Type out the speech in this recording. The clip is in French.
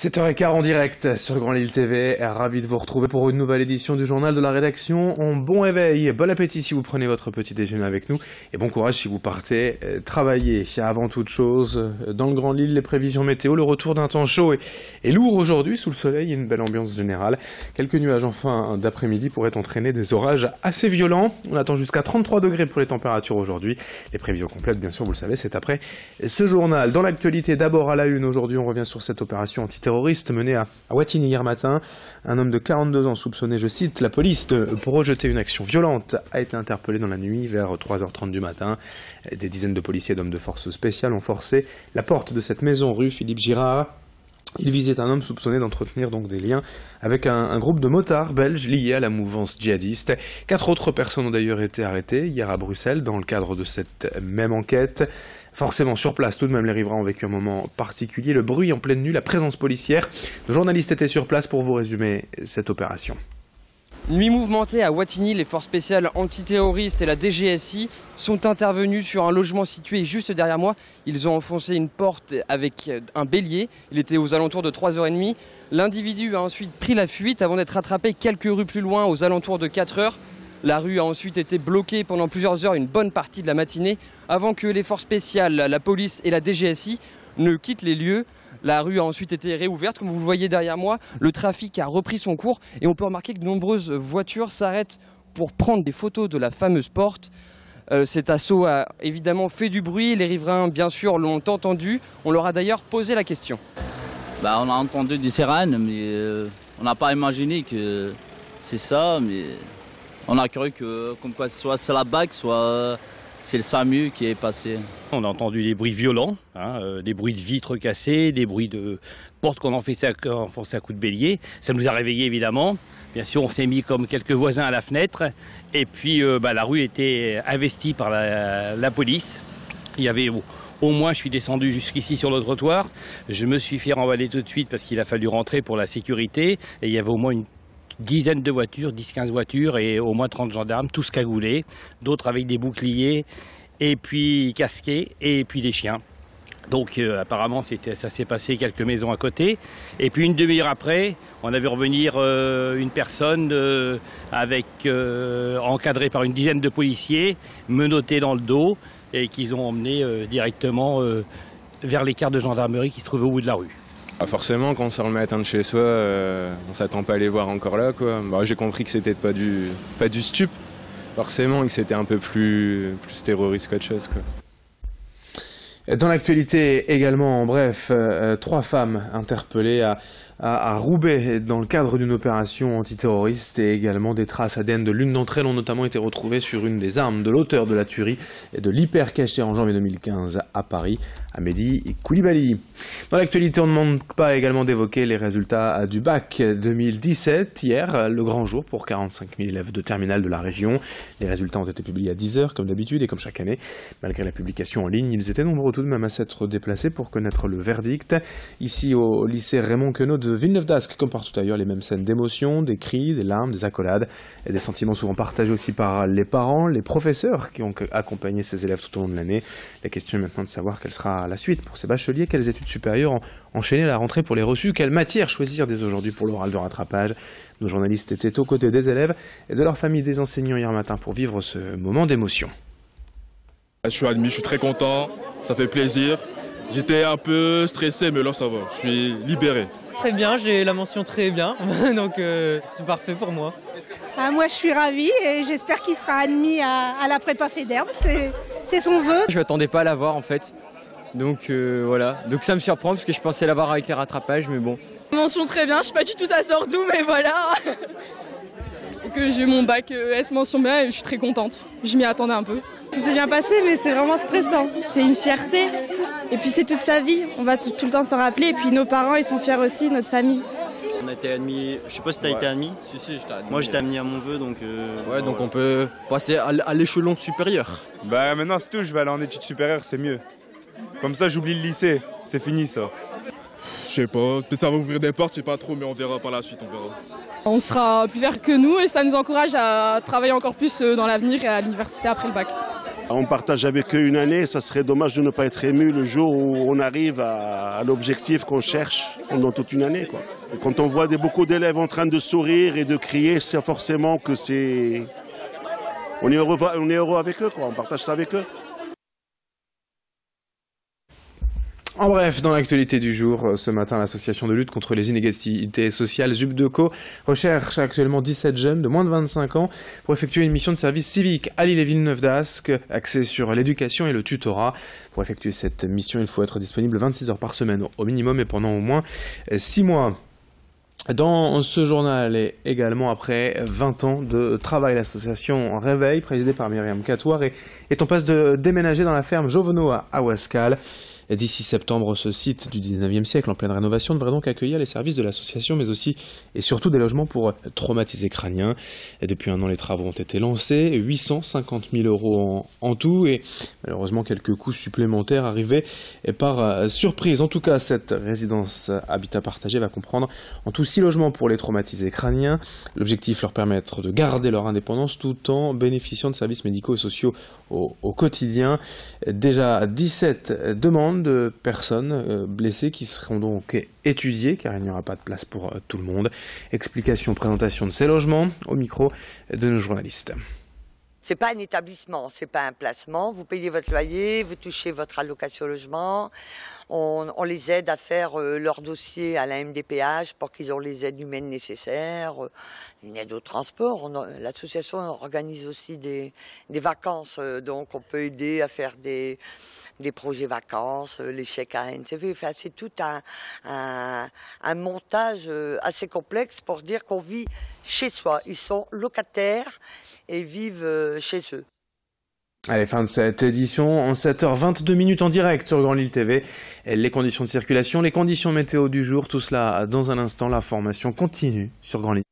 7h15 en direct sur Grand Lille TV, ravi de vous retrouver pour une nouvelle édition du journal de la rédaction. Bon réveil, bon appétit si vous prenez votre petit déjeuner avec nous et bon courage si vous partez travailler. Avant toute chose, dans le Grand Lille, les prévisions météo, le retour d'un temps chaud et lourd aujourd'hui sous le soleil et une belle ambiance générale. Quelques nuages en fin d'après-midi pourraient entraîner des orages assez violents. On attend jusqu'à 33 degrés pour les températures aujourd'hui. Les prévisions complètes, bien sûr, vous le savez, c'est après ce journal. Dans l'actualité, d'abord à la une, aujourd'hui on revient sur cette opération terroriste mené à Wattignies hier matin. Un homme de 42 ans soupçonné, je cite, la police de projeter une action violente a été interpellé dans la nuit vers 3h30 du matin. Des dizaines de policiers et d'hommes de forces spéciales ont forcé la porte de cette maison rue Philippe Girard. Il visait un homme soupçonné d'entretenir donc des liens avec un groupe de motards belges liés à la mouvance djihadiste. 4 autres personnes ont d'ailleurs été arrêtées hier à Bruxelles dans le cadre de cette même enquête. Forcément sur place, tout de même les riverains ont vécu un moment particulier, le bruit en pleine nuit, la présence policière. Nos journalistes étaient sur place pour vous résumer cette opération. Nuit mouvementée à Wattignies, les forces spéciales antiterroristes et la DGSI sont intervenus sur un logement situé juste derrière moi. Ils ont enfoncé une porte avec un bélier. Il était aux alentours de 3h30. L'individu a ensuite pris la fuite avant d'être attrapé quelques rues plus loin aux alentours de 4h. La rue a ensuite été bloquée pendant plusieurs heures, une bonne partie de la matinée, avant que les forces spéciales, la police et la DGSI ne quittent les lieux. La rue a ensuite été réouverte, comme vous le voyez derrière moi. Le trafic a repris son cours et on peut remarquer que de nombreuses voitures s'arrêtent pour prendre des photos de la fameuse porte. Cet assaut a évidemment fait du bruit. Les riverains, bien sûr, l'ont entendu. On leur a d'ailleurs posé la question. On a entendu des sirènes, mais on n'a pas imaginé que c'est ça. Mais on a cru que comme quoi soit c'est la BAC, soit c'est le SAMU qui est passé. On a entendu des bruits violents, des bruits de vitres cassées, des bruits de portes qu'on enfonçait à coups de bélier. Ça nous a réveillés évidemment. Bien sûr, on s'est mis comme quelques voisins à la fenêtre. Et puis la rue était investie par la police. Il y avait au moins, je suis descendu jusqu'ici sur le trottoir. Je me suis fait renvoyer tout de suite parce qu'il a fallu rentrer pour la sécurité. Et il y avait au moins une dizaine de voitures, 10-15 voitures et au moins 30 gendarmes, tous cagoulés, d'autres avec des boucliers et puis casqués et puis des chiens. Donc apparemment ça s'est passé quelques maisons à côté. Et puis une demi-heure après, on a vu revenir une personne encadrée par une dizaine de policiers, menottée dans le dos et qu'ils ont emmené directement vers les quarts de gendarmerie qui se trouvaient au bout de la rue. Forcément, quand on sort le matin de chez soi, on s'attend pas à les voir encore là, quoi. J'ai compris que c'était pas du stup, forcément, et que c'était un peu plus terroriste qu'autre chose, quoi. Dans l'actualité également, en bref, 3 femmes interpellées à Roubaix dans le cadre d'une opération antiterroriste et également des traces ADN de l'une d'entre elles ont notamment été retrouvées sur une des armes de l'auteur de la tuerie et de l'hyper caché en janvier 2015 à Paris, Mehdi Koulibaly. Dans l'actualité, on ne manque pas également d'évoquer les résultats du bac 2017. Hier, le grand jour pour 45 000 élèves de terminale de la région. Les résultats ont été publiés à 10h comme d'habitude et comme chaque année. Malgré la publication en ligne, ils étaient nombreux tout de même à s'être déplacés pour connaître le verdict. Ici au lycée Raymond Queneau de Villeneuve-d'Ascq, comme partout ailleurs, les mêmes scènes d'émotion, des cris, des larmes, des accolades et des sentiments souvent partagés aussi par les parents, les professeurs qui ont accompagné ces élèves tout au long de l'année. La question est maintenant de savoir quelle sera la suite pour ces bacheliers, quelles études supérieures enchaîner la rentrée pour les reçus, quelle matière choisir dès aujourd'hui pour l'oral de rattrapage. Nos journalistes étaient aux côtés des élèves et de leurs familles, des enseignants hier matin pour vivre ce moment d'émotion. Je suis admis, je suis très content, ça fait plaisir. J'étais un peu stressé, mais là ça va, je suis libéré. Très bien, j'ai la mention très bien, donc c'est parfait pour moi. Moi je suis ravie et j'espère qu'il sera admis à la prépa Fédère, c'est son vœu. Je ne m'attendais pas à l'avoir en fait, donc voilà. Donc ça me surprend parce que je pensais l'avoir avec les rattrapages, mais bon. Mention très bien, je sais pas du tout ça sort d'où, mais voilà. Que j'ai eu mon bac S mention bien et je suis très contente. Je m'y attendais un peu. Ça s'est bien passé mais c'est vraiment stressant. C'est une fierté et puis c'est toute sa vie. On va tout le temps s'en rappeler et puis nos parents ils sont fiers aussi, notre famille. On a été admis, je sais pas si t'as été admis. Si, j'étais admis. Moi j'étais admis à mon vœu donc... Ouais, donc on peut passer à l'échelon supérieur. Maintenant c'est tout, je vais aller en études supérieures, c'est mieux. Comme ça j'oublie le lycée, c'est fini ça. Je sais pas, peut-être ça va ouvrir des portes, je sais pas trop, mais on verra par la suite, on verra. On sera plus fiers que nous et ça nous encourage à travailler encore plus dans l'avenir et à l'université après le bac. On partage avec eux une année, ça serait dommage de ne pas être ému le jour où on arrive à l'objectif qu'on cherche pendant toute une année, quoi. Et quand on voit beaucoup d'élèves en train de sourire et de crier, c'est forcément que c'est... On est heureux avec eux, quoi. On partage ça avec eux. En bref, dans l'actualité du jour, ce matin, l'association de lutte contre les inégalités sociales ZUBDECO recherche actuellement 17 jeunes de moins de 25 ans pour effectuer une mission de service civique à Lille et Villeneuve d'Ascq, axée sur l'éducation et le tutorat. Pour effectuer cette mission, il faut être disponible 26 heures par semaine au minimum et pendant au moins 6 mois. Dans ce journal et également après 20 ans de travail, l'association Réveil, présidée par Myriam Catouar, est en passe de déménager dans la ferme Jovenot à Ouascal. D'ici septembre, ce site du 19e siècle en pleine rénovation devrait donc accueillir les services de l'association, mais aussi et surtout des logements pour traumatisés crâniens. Et depuis un an, les travaux ont été lancés, 850 000 € en tout, et malheureusement quelques coûts supplémentaires arrivaient par surprise. En tout cas, cette résidence habitat partagé va comprendre en tout 6 logements pour les traumatisés crâniens. L'objectif, leur permettre de garder leur indépendance tout en bénéficiant de services médicaux et sociaux au quotidien. Déjà 17 demandes de personnes blessées qui seront donc étudiées car il n'y aura pas de place pour tout le monde. Explication, présentation de ces logements au micro de nos journalistes. C'est pas un établissement, c'est pas un placement. Vous payez votre loyer, vous touchez votre allocation logement. On les aide à faire leur dossier à la MDPH pour qu'ils aient les aides humaines nécessaires, une aide au transport. L'association organise aussi des vacances, donc on peut aider à faire des projets vacances, les chèques à NCV. Enfin, c'est tout un montage assez complexe pour dire qu'on vit chez soi. Ils sont locataires et vivent chez eux. Allez, fin de cette édition en 7h22 en direct sur Grand Lille TV. Les conditions de circulation, les conditions météo du jour, tout cela dans un instant. La formation continue sur Grand Lille.